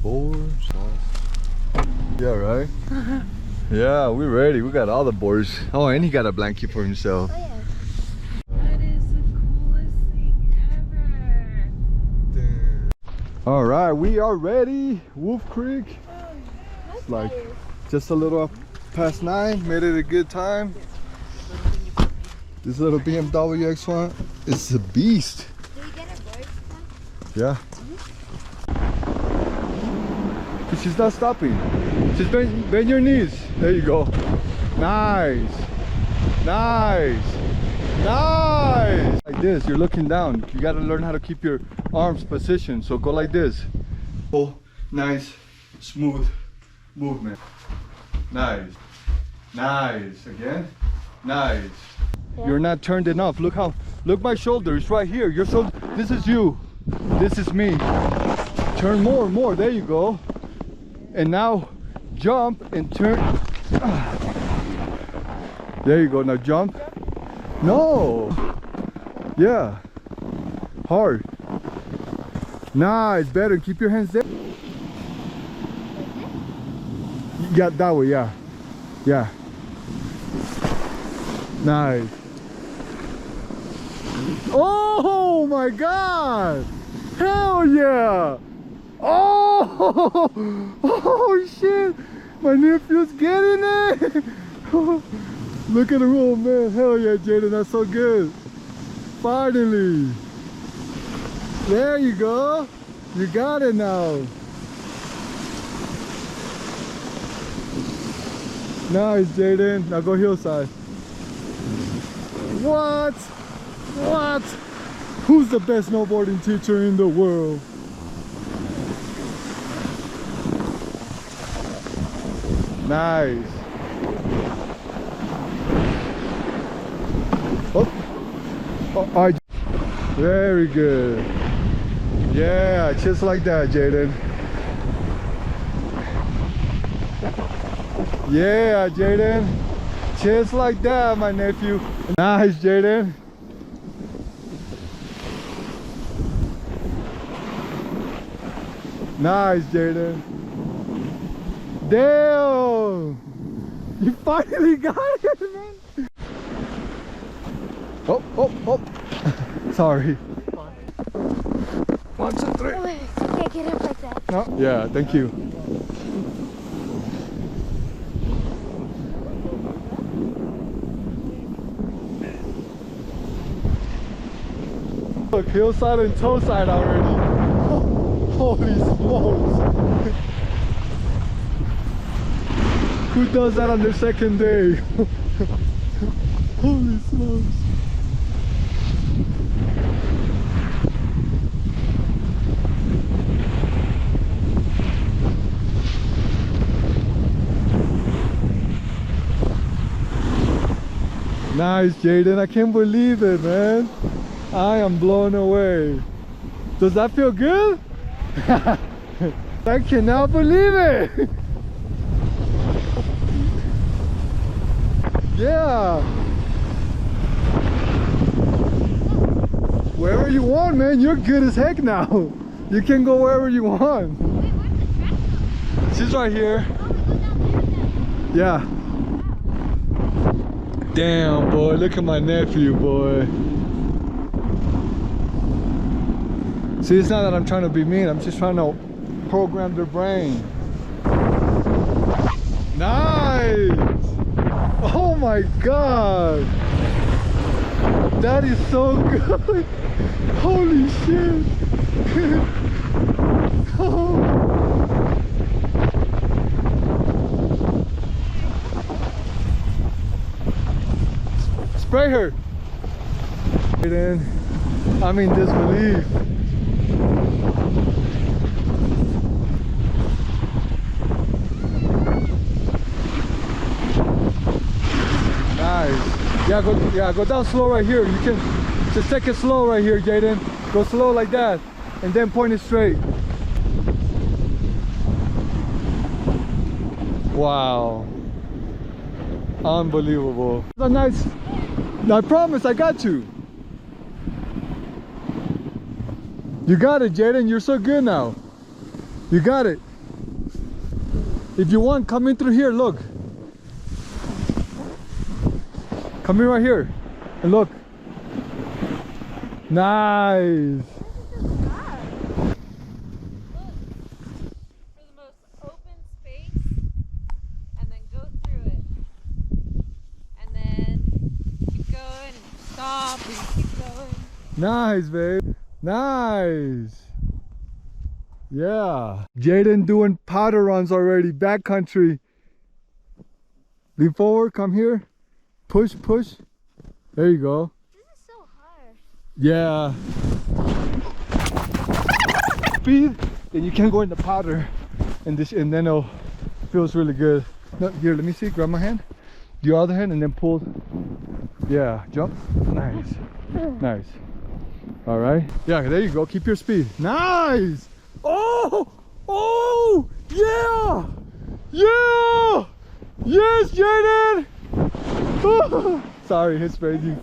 boars. Yeah, right? Yeah, we're ready. We got all the boars. Oh, and he got a blanket for himself. Oh, yeah. That is the coolest thing ever. Damn. All right, we are ready. Wolf Creek. It's like just a little past 9. Made it a good time. This little BMW X1 is a beast. Did we get a bird? Yeah. She's not stopping. Just bend your knees. There you go. Nice. Nice. Nice. Like this, you're looking down. You got to learn how to keep your arms positioned. So go like this. Oh, nice, smooth movement. Nice. Nice. Again. Nice. Yeah. You're not turned enough. Look my shoulder. It's right here. Your shoulder. This is you. This is me. Turn more. There you go. And now jump and turn. There you go. Now jump. No. Yeah. Hard. Nice. Better. Keep your hands there. Yeah, that way. Yeah. Yeah. Nice. Oh my God. Hell yeah. Oh, oh shit, my nephew's getting it. Look at him, oh man. Hell yeah, Jayden, that's so good. Finally. There you go. You got it now. Nice, Jayden. Now go hillside. What? Who's the best snowboarding teacher in the world? Nice. Oh, very good. Yeah, just like that, Jayden. Yeah, Jayden. Just like that, my nephew. Nice, Jayden. Nice, Jayden. Damn! You finally got it, man! Oh! Sorry. 1, 2, 3. Oh, can't get up like that. No? Yeah, thank you. Look, hillside and toe side already. Holy smokes! Who does that on their second day? Holy smokes. Nice, Jayden. I can't believe it, man. I am blown away. Does that feel good? I cannot believe it. Yeah. Wherever you want, man. You're good as heck now. You can go wherever you want. Wait, where's the track? She's right here. Oh, we go down there. Yeah. Damn, boy. Look at my nephew, boy. See, it's not that I'm trying to be mean. I'm just trying to program their brain. Nice. Oh my God, that is so good. Holy shit. Oh. Spray her. I'm in disbelief. Yeah, go down slow right here. You can just take it slow right here, Jayden. Go slow like that, and then point it straight. Wow, unbelievable. That's nice. I promise, I got you. You got it, Jayden. You're so good now. You got it. If you want, come in through here, look. Come in right here and look. Nice. Nice, babe. Nice. Yeah. Jayden doing powder runs already. Backcountry. Lean forward. Come here. Push, push. There you go. This is so hard. Yeah. Speed. Then you can go in the powder, and then it feels really good. No, here, let me see. Grab my hand. Your other hand, and then pull. Yeah. Jump. Nice. Nice. All right. Yeah, there you go. Keep your speed. Nice. Oh, oh, yeah, yeah, yes, Jayden. Oh, sorry, it's crazy.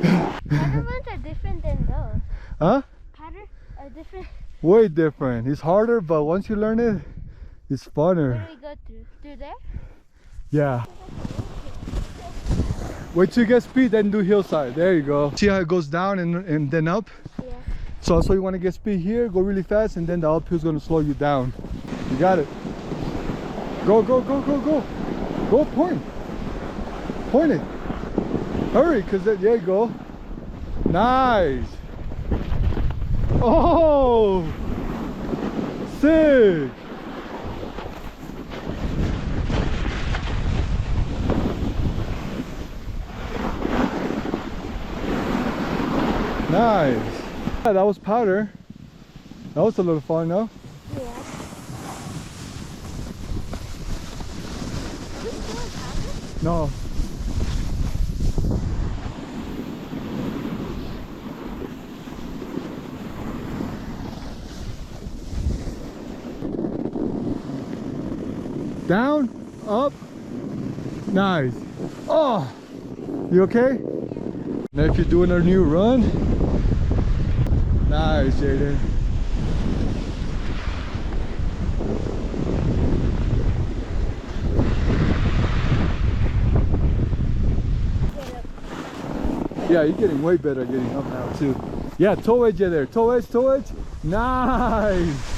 Paddle ones are different than those. Huh? Paddle are different. Way different. It's harder, but once you learn it, it's funner. Where do we go through? Through there? Yeah. Wait till you get speed, then do hillside. There you go. See how it goes down and then up? Yeah. So you want to get speed here, go really fast, and then the uphill is going to slow you down. You got it. Go, go, go, go, go. Go, point. Point it. Hurry, because there you go. Nice. Oh, sick. Nice. Yeah, that was powder. That was a little fun, no? Yeah. Is this still powder? No. Down, up, nice. Oh, you okay? Now if you're doing our new run, nice, Jayden. Yeah, you're getting way better at getting up now too. Yeah, toe edge there, toe edge, toe edge. Nice.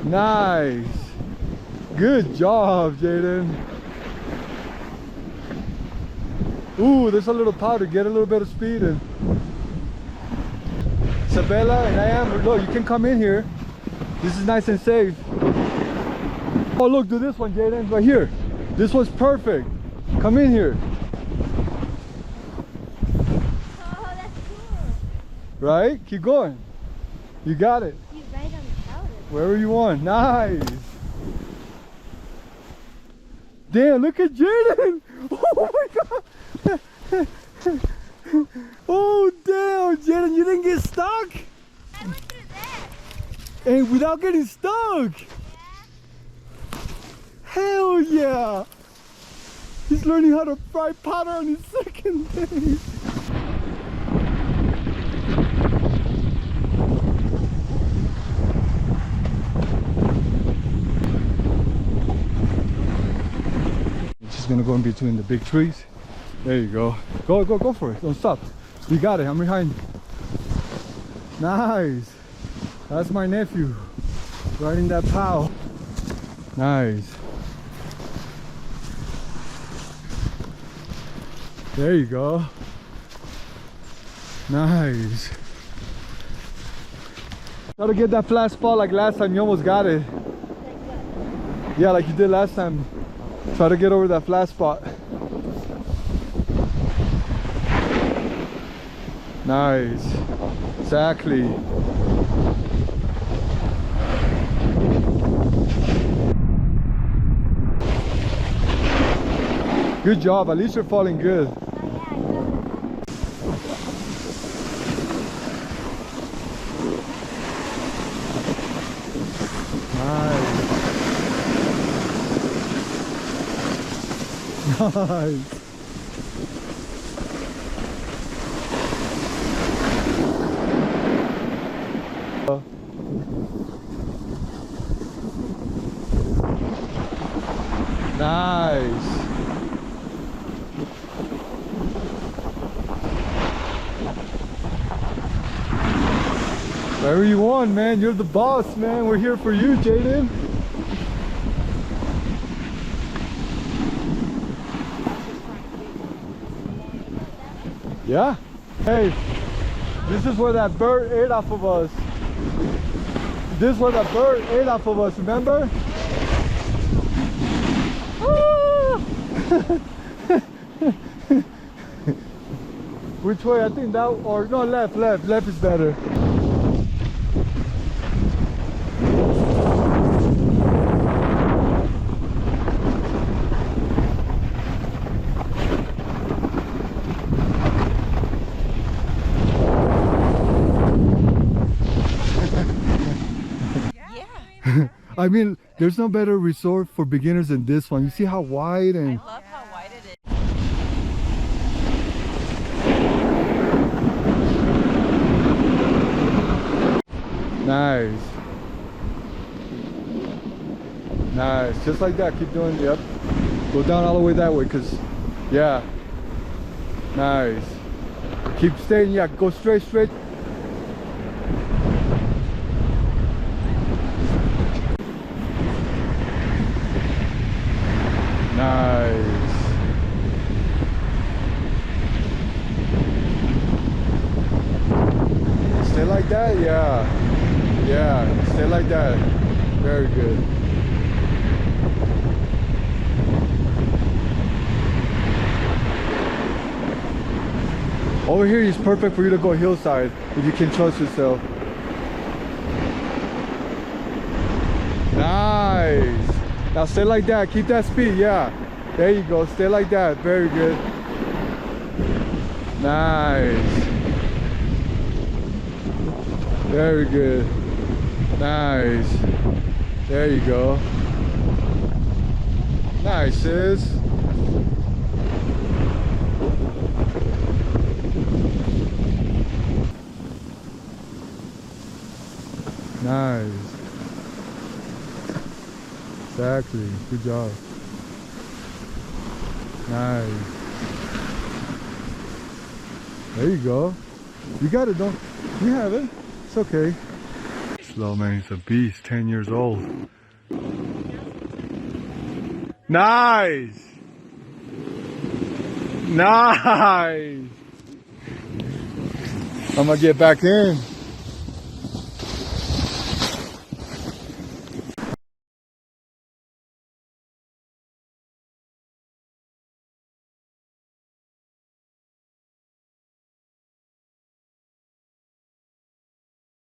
Nice. Good job, Jayden. Ooh, there's a little powder. Get a little bit of speed and Isabella and I am. Look, you can come in here. This is nice and safe. Oh, look, do this one, Jayden, right here. This one's perfect. Come in here. Oh, that's cool. Right? Keep going. You got it. He's right on the powder. Wherever you want. Nice. Damn, look at Jayden. Oh my God. Oh damn, Jayden, you didn't get stuck? I went through that. And without getting stuck? Yeah. Hell yeah! He's learning how to fry powder on his second day. Just gonna go in between the big trees. There you go. Go for it. Don't stop. You got it. I'm behind you. Nice. That's my nephew riding that pow. Nice. There you go. Nice. Try to get that flat spot like last time. You almost got it. Like what? Yeah, like you did last time. Try to get over that flat spot. Nice. Exactly. Good job. At least you're falling good. Nice. Nice. Nice. Whatever you want, man. You're the boss, man. We're here for you, Jayden. Yeah. Hey, this is where that bird ate off of us. This is where that bird ate off of us, remember? Which way? I think that, or no, left is better. I mean, there's no better resort for beginners than this one. You see how wide and... I love how wide it is. Nice. Nice. Just like that. Keep doing, yep. Go down all the way that way, because, yeah. Nice. Keep staying, yeah. Go straight. Nice. Stay like that, yeah. Yeah, stay like that. Very good. Over here is perfect for you to go hillside if you can trust yourself. Nice. Now stay like that. Keep that speed. Yeah. There you go. Stay like that. Very good. Nice. Very good. Nice. There you go. Nice, sis. Nice. Exactly. Good job. Nice. There you go. You got it, don't you have it? It's okay. Slow man, he's a beast, 10 years old. Nice! Nice! I'm gonna get back in.